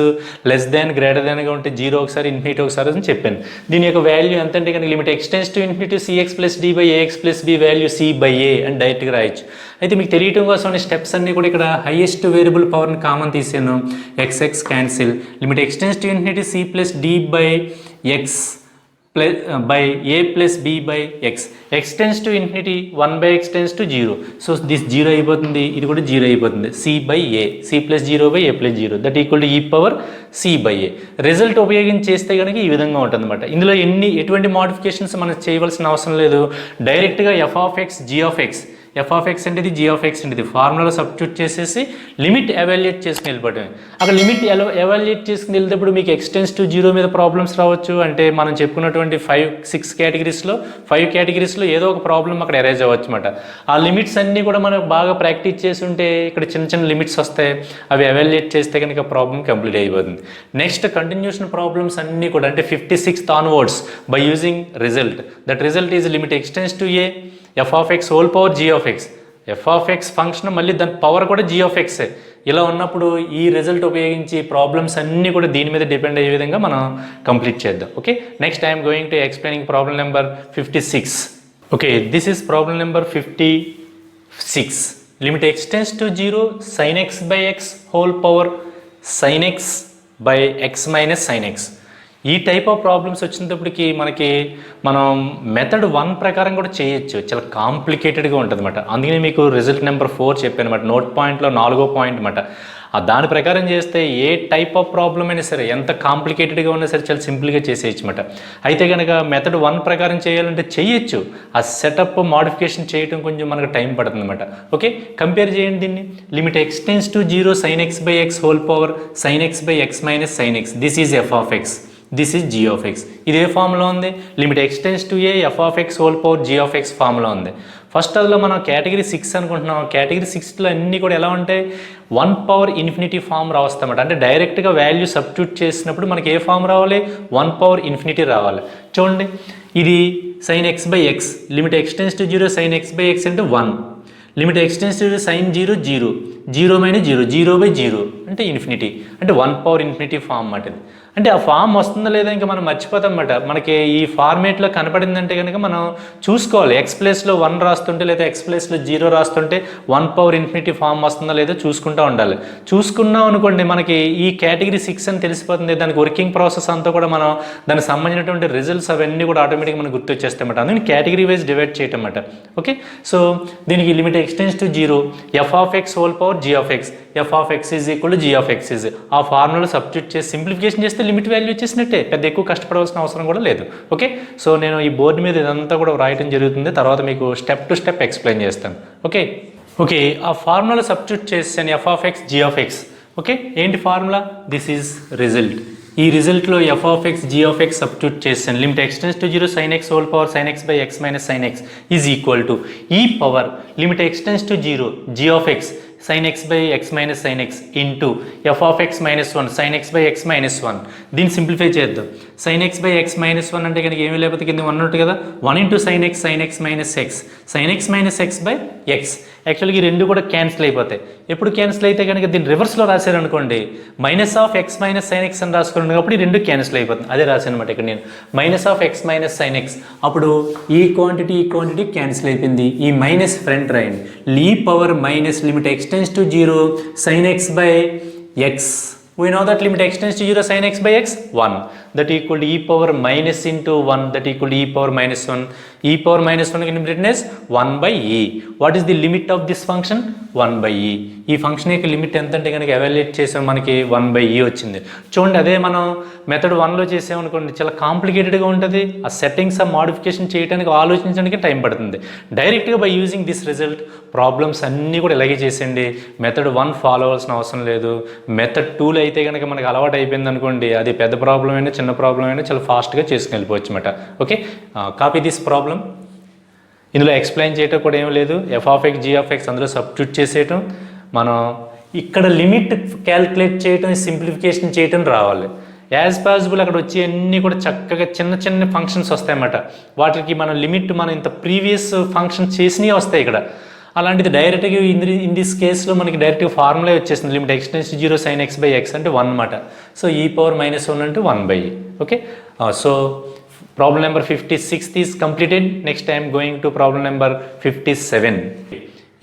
లెస్ దాన్ గ్రేటర్ దాన్గా ఉంటే 0 ఒకసారి, ఇన్ఫినిటీ ఒకసారి అని చెప్పాను. దీని యొక్క వాల్యూ ఎంత అంటే కనుక limit x tends to infinity c x plus d by a x plus b value c by a అని డైరెక్ట్గా రాయొచ్చు. అయితే మీకు తెలియటం కోసం స్టెప్స్ అన్నీ కూడా ఇక్కడ హైయెస్ట్ వేరియబుల్ పవర్ని కామన్ తీసాను, x cancel, limit x tends to infinity c plus d by x plus by a plus b by x, x tends to infinity 1 by x tends to 0. So this 0 అయిపోతుంది, ఇది కూడా 0 అయిపోతుంది. C by a, c plus 0 by a plus 0 that equal to e power c by a. Result ఉపయోగించి చేస్తే కనుక ఈ విధంగా ఉంటుంది అనమాట. ఇందులో ఎటువంటి మోడిఫికేషన్స్ మనం చేయవలసిన అవసరం లేదు. డైరెక్ట్గా f of x g of x, f of x అంటే ఇది, జీ ఆఫ్ ఎక్స్ అంటే ఇది, ఫార్ములాలో సబ్స్టిట్యూట్ చేసేసి లిమిట్ ఎవాల్యుయేట్ చేసుకుని వెళ్ళిపోవటమే. అక్కడ లిమిట్ ఎవాల్యుయేట్ చేసుకుని వెళ్తేప్పుడు మీకు ఎక్స్టెన్స్ టు 0 మీద ప్రాబ్లమ్స్ రావచ్చు. అంటే మనం చెప్పుకున్నటువంటి 5-6 కేటగిరీస్లో 5 కేటగిరీస్లో ఏదో ఒక ప్రాబ్లం అక్కడ ఎరేజ్ అవ్వచ్చు అనమాట. ఆ లిమిట్స్ అన్నీ కూడా మనం బాగా ప్రాక్టీస్ చేసి ఉంటే ఇక్కడ చిన్న చిన్న లిమిట్స్ వస్తాయి, అవి ఎవాల్యుయేట్ చేస్తే కనుక ప్రాబ్లం కంప్లీట్ అయిపోతుంది. నెక్స్ట్ కంటిన్యూషన్ ప్రాబ్లమ్స్ అన్నీ కూడా అంటే 56th onwards by using result. That result is limit x tends to a f of x whole power g of x, f of x function మళ్ళీ దాని పవర్ కూడా G of x. ఇలా ఉన్నప్పుడు ఈ రిజల్ట్ ఉపయోగించి ప్రాబ్లమ్స్ అన్నీ కూడా దీని మీద డిపెండ్ అయ్యే విధంగా మనం కంప్లీట్ చేద్దాం. Okay, next I'm going to explaining problem number 56. Okay, this is problem number 56. Limit x tends to 0 sine x by x whole power sign x by x minus sine X. ఈ type of problems వచ్చినప్పటికీ మనం method 1 ప్రకారం కూడా చేయొచ్చు. చాలా కాంప్లికేటెడ్గా ఉంటుంది అనమాట. అందుకనే మీకు రిజల్ట్ నెంబర్ 4 చెప్పాను అనమాట. నోట్ పాయింట్లో 4వ పాయింట్ అనమాట. దాని ప్రకారం చేస్తే ఏ టైప్ ఆఫ్ ప్రాబ్లం అయినా సరే, ఎంత కాంప్లికేటెడ్గా ఉన్నా సరే చాలా సింపుల్గా చేసేయచ్చు అనమాట. అయితే కనుక మెథడ్ 1 ప్రకారం చేయాలంటే చేయొచ్చు. ఆ సెటప్ మోడిఫికేషన్ చేయడం కొంచెం మనకు టైం పడుతుంది అనమాట. ఓకే, కంపేర్ చేయండి దీన్ని. Limit x tends to 0 sine x by x whole power sign x by x minus sine x. This is f of x, this is g of x. ఇదే ఫామ్లో ఉంది. Limit x tends to a f of x whole power g of x ఫామ్లో ఉంది. First అందులో మనం category 6 అనుకుంటున్నాం. Category 6లో అన్నీ కూడా ఎలా ఉంటాయి, 1 పవర్ ఇన్ఫినిటీ ఫామ్ రావస్తామట. అంటే డైరెక్ట్గా వాల్యూ సబ్స్టిట్యూట్ చేసినప్పుడు మనకి ఏ ఫామ్ రావాలి, 1 పవర్ ఇన్ఫినిటీ రావాలి. చూడండి, ఇది sine x by x, limit x tends to 0 sine x by x అంటే 1, limit x tends to sine 0 0, 0 minus 0, 0 by 0 అంటే ఇన్ఫినిటీ, అంటే 1 పవర్ ఇన్ఫినిటీ ఫామ్ అన్నమాట. అంటే ఆ ఫామ్ వస్తుందా లేదా ఇంకా మనం మర్చిపోతాం అన్నమాట. మనకి ఈ ఫార్మేట్లో కనపడిందంటే కనుక మనం చూసుకోవాలి. ఎక్స్ ప్లేస్లో 1 రాస్తుంటే లేదా ఎక్స్ ప్లేస్లో 0 రాస్తుంటే 1 పవర్ ఇన్ఫినిటీ ఫామ్ వస్తుందా లేదా చూసుకుంటూ ఉండాలి. చూసుకున్నాం అనుకోండి మనకి ఈ కేటగిరీ 6 అని తెలిసిపోతుంది. దానికి వర్కింగ్ ప్రాసెస్ అంతా కూడా మనం దానికి సంబంధించినటువంటి రిజల్ట్స్ అవన్నీ కూడా ఆటోమేటిక్గా మనకు గుర్తొచ్చేస్తాయి అన్నమాట. అందుకని కేటగిరీ వైజ్ డివైడ్ చేయటం అన్నమాట. ఓకే, సో దీనికి limit x tends to 0 f of x whole power g of x, f of x is equal to g of x is. ఆ ఫార్ములా సబ్స్టిట్యూట్ చేసి సింప్లిఫికేషన్ చేస్తే లిమిట్ వాల్యూ వచ్చేసినట్టే, పెద్ద ఎక్కువ కష్టపడవలసిన అవసరం కూడా లేదు. ఓకే, సో నేను ఈ బోర్డు మీద ఇదంతా కూడా రాయటం జరుగుతుంది. తర్వాత మీకు స్టెప్ టు స్టెప్ ఎక్స్ప్లెయిన్ చేస్తాను. ఓకే ఓకే ఆ ఫార్ములా సబ్స్టిట్యూట్ చేసాను, f of x g of x. Okay, ఏంటి ఫార్ములా, దిస్ ఈజ్ రిజల్ట్. ఈ రిజల్ట్లో f of x g of x substitute చేసాను. Limit x tends to 0 sine x whole power sign x by x minus sine x is equal to e power limit x tends to 0 g of x sin x by x minus sin x into f of x minus 1 sin x by x minus 1. దీన్ని simplify చేద్దాం. sin x by x minus 1 అంటే కనుక ఏమీ లేకపోతే కింద 1 ఉంటుంది కదా, 1 into sin x minus x sin x minus x by x. యాక్చువల్గా ఈ రెండు కూడా క్యాన్సిల్ అయిపోతాయి. ఎప్పుడు క్యాన్సిల్ అయితే కనుక దీన్ని రివర్స్లో రాశారనుకోండి, minus of x minus sine x అని రాసుకున్నాను కాబట్టి ఈ రెండు క్యాన్సిల్ అయిపోతుంది. అదే రాశాను అనమాట ఇక్కడ నేను, minus of x minus sine x. అప్పుడు ఈ క్వాంటిటీ క్యాన్సిల్ అయిపోయింది. ఈ మైనస్ ఫ్రంట్ రాయండి, లీ power minus limit x tends to 0 sin x by x. We know that limit extends to 0 sin x by x 1. that equal to e power minus into 1 that equal to e power minus 1. E power minus 1 can be written as 1 by e. What is the limit of this function? 1 by e. ఈ function యొక్క limit ఎంత అంటే కనుక evaluate చేసాం మనకి 1 by e వచ్చింది. చూడండి, అదే మనం మెథడ్ 1లో చేసామనుకోండి చాలా కాంప్లికేటెడ్గా ఉంటుంది. ఆ సెట్టింగ్స్ ఆ మోడిఫికేషన్ చేయడానికి ఆలోచించడానికి టైం పడుతుంది. డైరెక్ట్గా by using this result problems అన్నీ కూడా ఇలాగే చేసేయండి. మెథడ్ 1 ఫాలో అవ్వాల్సిన అవసరం లేదు. మెథడ్ 2లో అయితే కనుక మనకు అలవాటు అయిపోయింది అనుకోండి, అది పెద్ద ప్రాబ్లం అయినా చిన్న ప్రాబ్లం అయినా చాలా ఫాస్ట్గా చేసుకుని వెళ్ళిపోవచ్చు అన్నమాట. Okay, copy this problem. ఇందులో ఎక్స్ప్లెయిన్ చేయటం కూడా ఏం లేదు. F of x g of x అందులో సబ్స్టిట్యూట్ చేసేయటం, మనం ఇక్కడ లిమిట్ క్యాల్కులేట్ చేయటం సింప్లిఫికేషన్ చేయటం రావాలి. యాజ్ పాసిబుల్ అక్కడ వచ్చి అన్నీ కూడా చక్కగా చిన్న చిన్న ఫంక్షన్స్ వస్తాయన్నమాట. వాటికి మన లిమిట్ మనం ఇంత ప్రీవియస్ ఫంక్షన్ చేసినవి వస్తాయి ఇక్కడ. అలాంటిది డైరెక్ట్గా ఇన్ దిస్ కేసులో మనకి డైరెక్ట్గా ఫార్ములా వచ్చేసింది. Limit x tends to 0 sin x by x అంటే 1 అన్నమాట. సో e power minus 1 అంటే 1 by e. Okay, so problem number 56 is completed. Next I am going to problem number 57.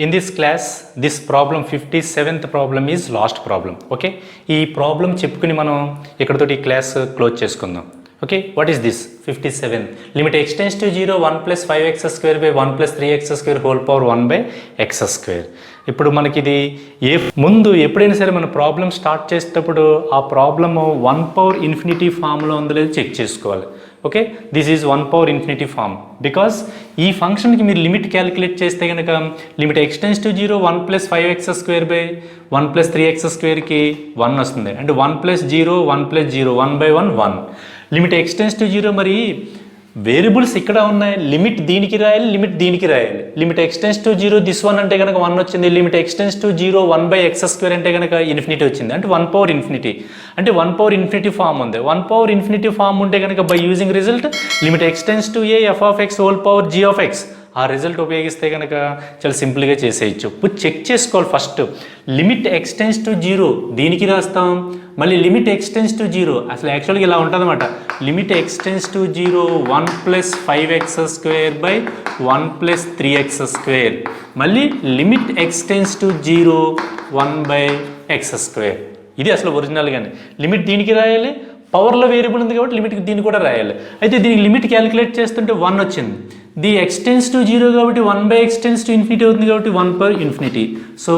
In this class, this problem 57th problem is last problem. Okay, ఈ problem చెప్పుకుని మనం ఇక్కడతోటి ఈ class close చేసుకుందాం. Okay, what is this 57? Limit x tends to 0 1 plus 5x square by 1 plus 3x square whole power 1 by x square. ఇప్పుడు మనకి ఇది ముందు ఎప్పుడైనా సరే మన ప్రాబ్లం స్టార్ట్ చేసేటప్పుడు ఆ ప్రాబ్లము 1 power infinity ఫామ్లో ఉందో లేదో చెక్ చేసుకోవాలి. Okay, this is 1 power infinity form. Because ఈ ఫంక్షన్కి మీరు లిమిట్ క్యాలిక్యులేట్ చేస్తే కనుక limit x tends to 0 1 plus 5x square by 1 plus 3x squareకి 1 వస్తుంది. అంటే 1 plus 0 1 plus 0 1 by 1 1. Limit x tends to 0 మరి వేరియబుల్స్ ఇక్కడ ఉన్నాయి. లిమిట్ దీనికి రాయాలి, లిమిట్ దీనికి రాయాలి. Limit x tends to 0 this 1 అంటే కనుక 1 వచ్చింది. Limit x tends to 0 1 by x square అంటే కనుక ఇన్ఫినిటీ వచ్చింది. అంటే 1 power infinity అంటే 1 power infinity ఫామ్ ఉంది. 1 power infinity ఫామ్ ఉంటే కనుక by using result limit x tends to a f of x whole power g of x ఆ result ఉపయోగిస్తే కనుక చాలా సింపుల్గా చేసేయచ్చు. ఇప్పుడు చెక్ చేసుకోవాలి first. Limit x tends to 0 దీనికి రాస్తాం, మళ్ళీ లిమిట్ ఎక్స్ టెన్స్ టు 0 అసలు యాక్చువల్గా ఇలా ఉంటుంది అన్నమాట. Limit x tends to 0 1 plus 5x square by 1 plus 3x square, మళ్ళీ limit x tends to 0 1 by x square. ఇది అసలు ఒరిజినల్గానే లిమిట్ దీనికి రాయాలి, పవర్లో వేరియబుల్ ఉంది కాబట్టి లిమిట్కి దీన్ని కూడా రాయాలి. అయితే దీనికి లిమిట్ క్యాలిక్యులేట్ చేస్తుంటే 1 వచ్చింది. ది ఎక్స్ టెన్స్ టు 0 కాబట్టి 1 by x tense to infinity అవుతుంది కాబట్టి 1 power infinity. సో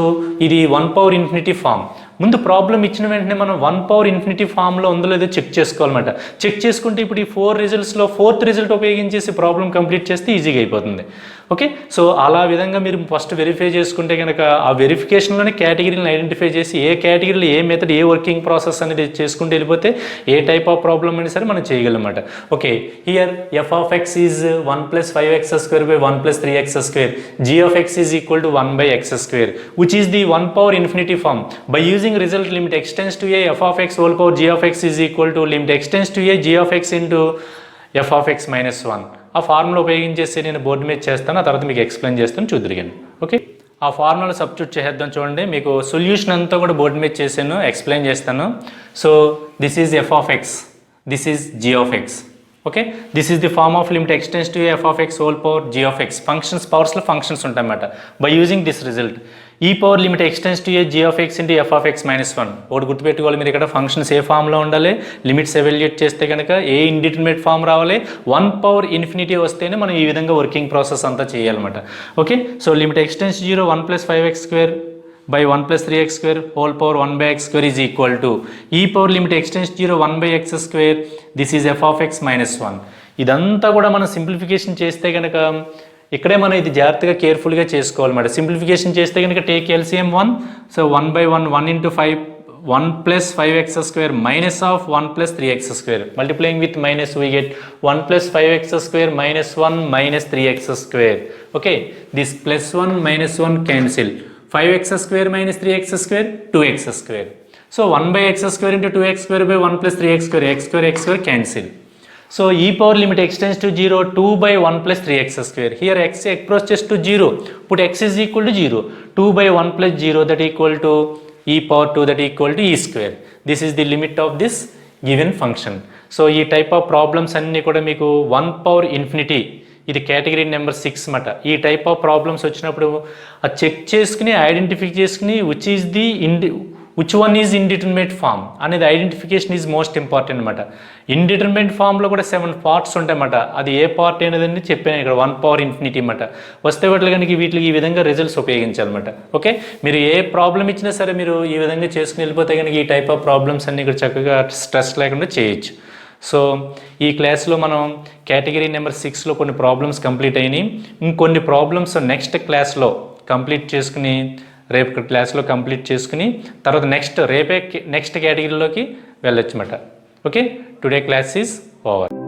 ఇది 1 power infinity ఫామ్. ముందు ప్రాబ్లం ఇచ్చిన వెంటనే మనం 1 power infinity ఫామ్లో ఉందో లేదో చెక్ చేసుకోవాలన్నమాట. చెక్ చేసుకుంటే ఇప్పుడు ఈ 4 రిజల్ట్స్లో 4th రిజల్ట్ ఉపయోగించేసి ప్రాబ్లం కంప్లీట్ చేస్తే ఈజీగా అయిపోతుంది. ఓకే, సో అలా విధంగా మీరు ఫస్ట్ వెరిఫై చేసుకుంటే కనుక ఆ వెరిఫికేషన్లోనే కేటగిరీని ఐడెంటిఫై చేసి ఏ కేటగిరీలో ఏ మెథడ్ ఏ వర్కింగ్ ప్రాసెస్ అనేది చేసుకుంటూ వెళ్ళిపోతే ఏ టైప్ ఆఫ్ ప్రాబ్లం అయినా సరే మనం చేయగలమాట. Okay, here f of x is 1 plus 5x square by 1 plus 3x square, g of x is equal to 1 by x square, which is the 1 power infinity form. By using result limit x tends to a f of x whole power g of x is equal to limit x tends to a g of x into f of x minus 1. ఆ formula ఉపయోగించేసి నేను board మీద చేస్తాను, ఆ తర్వాత మీకు explain చేస్తాను చూద్దరిగాను. Okay, ఆ formula substitute చేద్దాం. చూడండి, మీకు సొల్యూషన్ అంతా కూడా బోర్డు మీద చేశాను, ఎక్స్ప్లెయిన్ చేస్తాను. So this is f of x, this is g of x. Okay, this is the form of limit x tends to f of x whole power g of x. Functions పవర్స్లో functions ఉంటాయన్నమాట. By using this result e power limit x tends to a g of x into f of x minus 1. ఒకటి గుర్తుపెట్టుకోవాలి మీరు, ఇక్కడ functions ఏ ఫామ్లో ఉండాలి, limits evaluate చేస్తే కనుక ఏ ఇండిటర్మినేట్ ఫామ్ రావాలి, 1 power infinity వస్తేనే మనం ఈ విధంగా వర్కింగ్ ప్రాసెస్ అంతా చేయాలన్నమాట. Okay, so limit x tense 0 1 plus 5x square by 1 plus 3x square whole power 1 by x square is equal to e power limit x tends 0 1 by x square, this is f of x minus 1. ఇదంతా కూడా మనం simplification చేస్తే కనుక ఇక్కడే మనం ఇది జాగ్రత్తగా కేర్ఫుల్గా చేసుకోవాలన్నమాట. సింప్లిఫికేషన్ చేస్తే కనుక take LCM 1, so 1 by 1 1 into 5 1 plus 5x square minus of 1 plus 3x square, multiplying with minus we get 1 plus 5x square minus 1 minus 3x square. Okay, this plus 1 minus 1 cancel, 5x square minus 3x square 2x square. So 1 by x square into 2x square by 1 plus 3x square, x square cancel. So e power limit x tends to 0 2 by 1 plus 3x square. Here x approaches to 0. Put x is equal to 0. 2 by 1 plus 0 that equal to e power 2 that equal to e square. This is the limit of this given function. So ఈ type of problems అన్నీ కూడా మీకు 1 power infinity, ఇది category number 6 మాట. ఈ type of problems వచ్చినప్పుడు అది check చేసుకుని ఐడెంటిఫై చేసుకుని which one is indeterminate form అనేది ఐడెంటిఫికేషన్ ఈజ్ మోస్ట్ ఇంపార్టెంట్ అనమాట. ఇండిటర్మినేట్ ఫామ్లో కూడా 7 పార్ట్స్ ఉంటాయన్నమాట. అది ఏ పార్ట్ అనేదని చెప్పాను ఇక్కడ 1∞ అనమాట. వస్తే వాటికి కనుక వీటికి ఈ విధంగా రిజల్ట్స్ ఉపయోగించాలన్నమాట. ఓకే, మీరు ఏ ప్రాబ్లం ఇచ్చినా సరే మీరు ఈ విధంగా చేసుకుని వెళ్ళిపోతే కనుక ఈ టైప్ ఆఫ్ ప్రాబ్లమ్స్ అన్ని ఇక్కడ చక్కగా స్ట్రెస్ లేకుండా చేయొచ్చు. సో ఈ క్లాస్లో మనం కేటగిరీ నెంబర్ 6లో కొన్ని ప్రాబ్లమ్స్ కంప్లీట్ అయినాయి. ఇంకొన్ని ప్రాబ్లమ్స్ నెక్స్ట్ క్లాస్లో కంప్లీట్ చేసుకుని రేపు క్లాస్లో కంప్లీట్ చేసుకుని తర్వాత నెక్స్ట్ కేటగిరీలోకి వెళ్ళొచ్చు అన్నమాట. Okay, today class is over.